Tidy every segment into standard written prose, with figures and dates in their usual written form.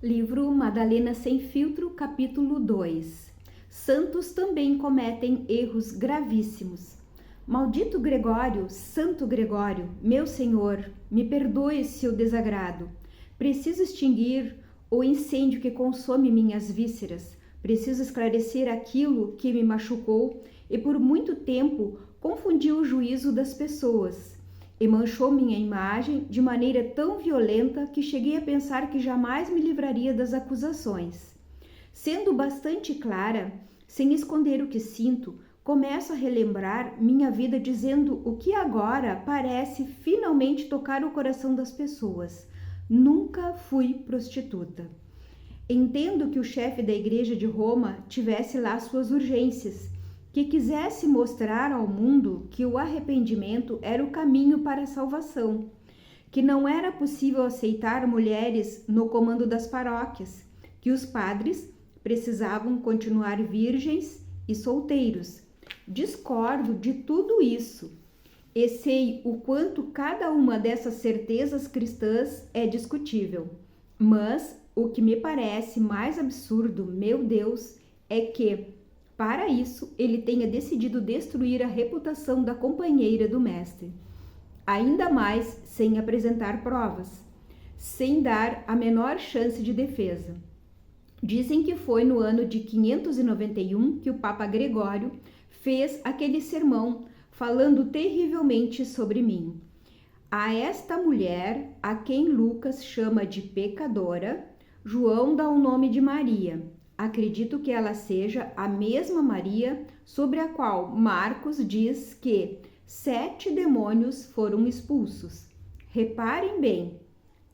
Livro Madalena Sem Filtro, capítulo 2. Santos também cometem erros gravíssimos. Maldito Gregório, Santo Gregório, meu Senhor, me perdoe se eu desagrado. Preciso extinguir o incêndio que consome minhas vísceras. Preciso esclarecer aquilo que me machucou e por muito tempo confundiu o juízo das pessoas. E manchou minha imagem de maneira tão violenta que cheguei a pensar que jamais me livraria das acusações. Sendo bastante clara, sem esconder o que sinto, começo a relembrar minha vida dizendo o que agora parece finalmente tocar o coração das pessoas. Nunca fui prostituta. Entendo que o chefe da igreja de Roma tivesse lá suas urgências, que quisesse mostrar ao mundo que o arrependimento era o caminho para a salvação, que não era possível aceitar mulheres no comando das paróquias, que os padres precisavam continuar virgens e solteiros. Discordo de tudo isso e sei o quanto cada uma dessas certezas cristãs é discutível. Mas o que me parece mais absurdo, meu Deus, é que para isso, ele tenha decidido destruir a reputação da companheira do mestre, ainda mais sem apresentar provas, sem dar a menor chance de defesa. Dizem que foi no ano de 591 que o Papa Gregório fez aquele sermão falando terrivelmente sobre mim. A esta mulher, a quem Lucas chama de pecadora, João dá o nome de Maria. Acredito que ela seja a mesma Maria sobre a qual Marcos diz que 7 demônios foram expulsos. Reparem bem,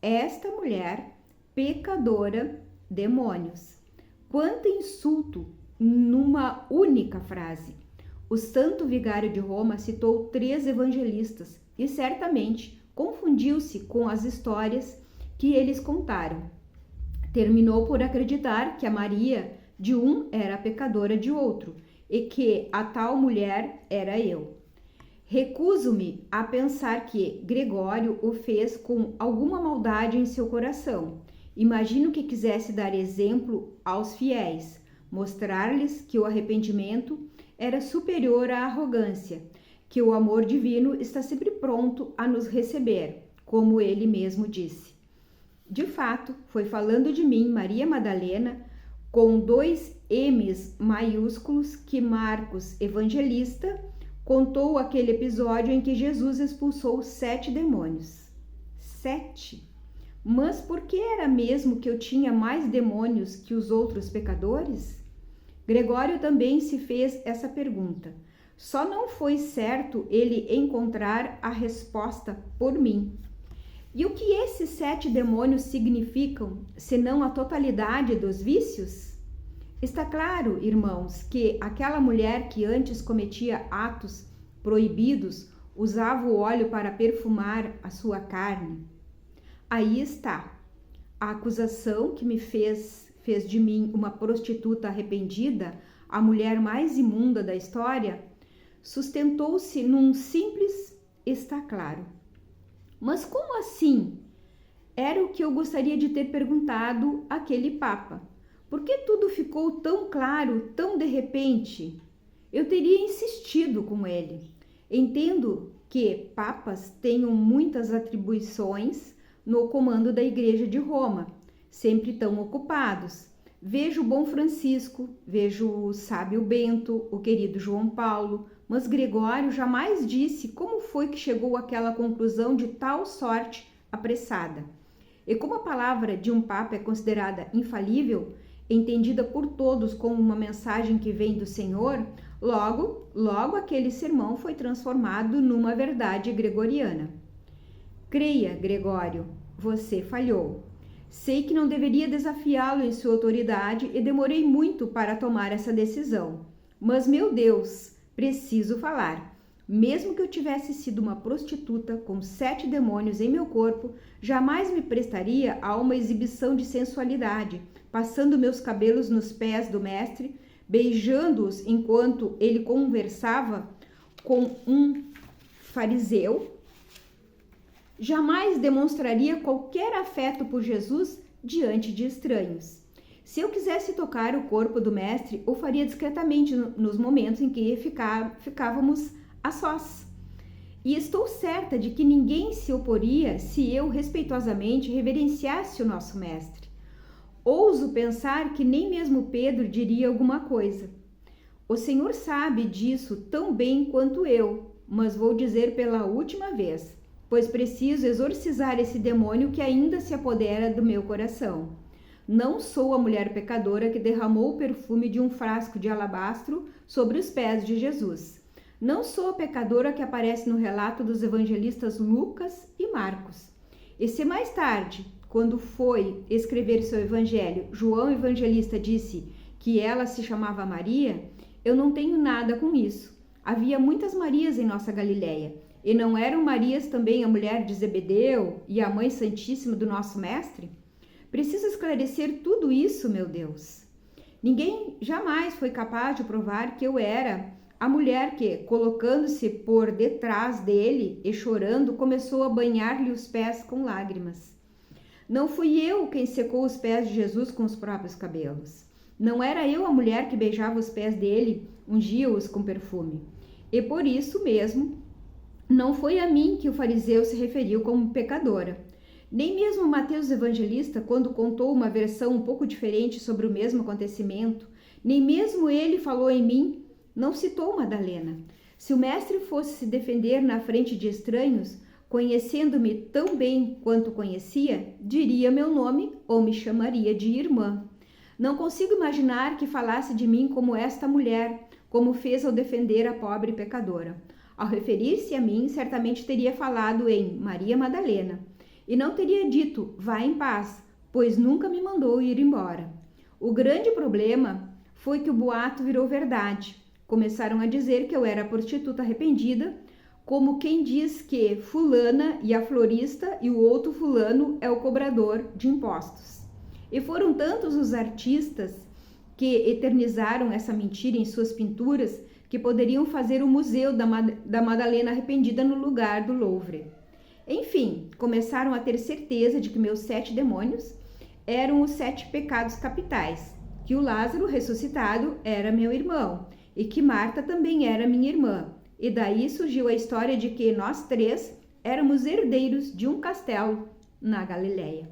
esta mulher, pecadora, demônios. Quanto insulto numa única frase! O santo vigário de Roma citou 3 evangelistas e certamente confundiu-se com as histórias que eles contaram. Terminou por acreditar que a Maria de um era a pecadora de outro e que a tal mulher era eu. Recuso-me a pensar que Gregório o fez com alguma maldade em seu coração. Imagino que quisesse dar exemplo aos fiéis, mostrar-lhes que o arrependimento era superior à arrogância, que o amor divino está sempre pronto a nos receber, como ele mesmo disse. De fato, foi falando de mim, Maria Madalena, com 2 M's maiúsculos, que Marcos, evangelista, contou aquele episódio em que Jesus expulsou 7 demônios. 7? Mas por que era mesmo que eu tinha mais demônios que os outros pecadores? Gregório também se fez essa pergunta. Só não foi certo ele encontrar a resposta por mim. E o que esses 7 demônios significam, senão a totalidade dos vícios? Está claro, irmãos, que aquela mulher que antes cometia atos proibidos usava o óleo para perfumar a sua carne. Aí está. A acusação que me fez de mim uma prostituta arrependida, a mulher mais imunda da história, sustentou-se num simples está claro. Mas como assim? Era o que eu gostaria de ter perguntado àquele Papa. Por que tudo ficou tão claro, tão de repente? Eu teria insistido com ele. Entendo que papas tenham muitas atribuições no comando da Igreja de Roma, sempre tão ocupados. Vejo o bom Francisco, vejo o sábio Bento, o querido João Paulo, mas Gregório jamais disse como foi que chegou àquela conclusão de tal sorte apressada. E como a palavra de um papa é considerada infalível, entendida por todos como uma mensagem que vem do Senhor, logo aquele sermão foi transformado numa verdade gregoriana. Creia, Gregório, você falhou. Sei que não deveria desafiá-lo em sua autoridade e demorei muito para tomar essa decisão. Mas, meu Deus, preciso falar. Mesmo que eu tivesse sido uma prostituta com 7 demônios em meu corpo, jamais me prestaria a uma exibição de sensualidade, passando meus cabelos nos pés do mestre, beijando-os enquanto ele conversava com um fariseu. Jamais demonstraria qualquer afeto por Jesus diante de estranhos. Se eu quisesse tocar o corpo do mestre, o faria discretamente nos momentos em que ficávamos a sós. E estou certa de que ninguém se oporia se eu respeitosamente reverenciasse o nosso mestre. Ouso pensar que nem mesmo Pedro diria alguma coisa. O Senhor sabe disso tão bem quanto eu, mas vou dizer pela última vez, pois preciso exorcizar esse demônio que ainda se apodera do meu coração. Não sou a mulher pecadora que derramou o perfume de um frasco de alabastro sobre os pés de Jesus. Não sou a pecadora que aparece no relato dos evangelistas Lucas e Marcos. E se mais tarde, quando foi escrever seu evangelho, João Evangelista disse que ela se chamava Maria, eu não tenho nada com isso. Havia muitas Marias em nossa Galileia. E não eram Marias também a mulher de Zebedeu e a mãe santíssima do nosso mestre? Preciso esclarecer tudo isso, meu Deus. Ninguém jamais foi capaz de provar que eu era a mulher que, colocando-se por detrás dele e chorando, começou a banhar-lhe os pés com lágrimas. Não fui eu quem secou os pés de Jesus com os próprios cabelos. Não era eu a mulher que beijava os pés dele, ungia-os com perfume. E por isso mesmo, não foi a mim que o fariseu se referiu como pecadora. Nem mesmo Mateus Evangelista, quando contou uma versão um pouco diferente sobre o mesmo acontecimento, nem mesmo ele falou em mim, não citou Madalena. Se o mestre fosse se defender na frente de estranhos, conhecendo-me tão bem quanto conhecia, diria meu nome ou me chamaria de irmã. Não consigo imaginar que falasse de mim como esta mulher, como fez ao defender a pobre pecadora. Ao referir-se a mim, certamente teria falado em Maria Madalena. E não teria dito, vá em paz, pois nunca me mandou ir embora. O grande problema foi que o boato virou verdade. Começaram a dizer que eu era prostituta arrependida, como quem diz que fulana e a florista e o outro fulano é o cobrador de impostos. E foram tantos os artistas que eternizaram essa mentira em suas pinturas que poderiam fazer o museu da Madalena arrependida no lugar do Louvre. Enfim, começaram a ter certeza de que meus 7 demônios eram os 7 pecados capitais, que o Lázaro ressuscitado era meu irmão e que Marta também era minha irmã. E daí surgiu a história de que nós 3 éramos herdeiros de um castelo na Galileia.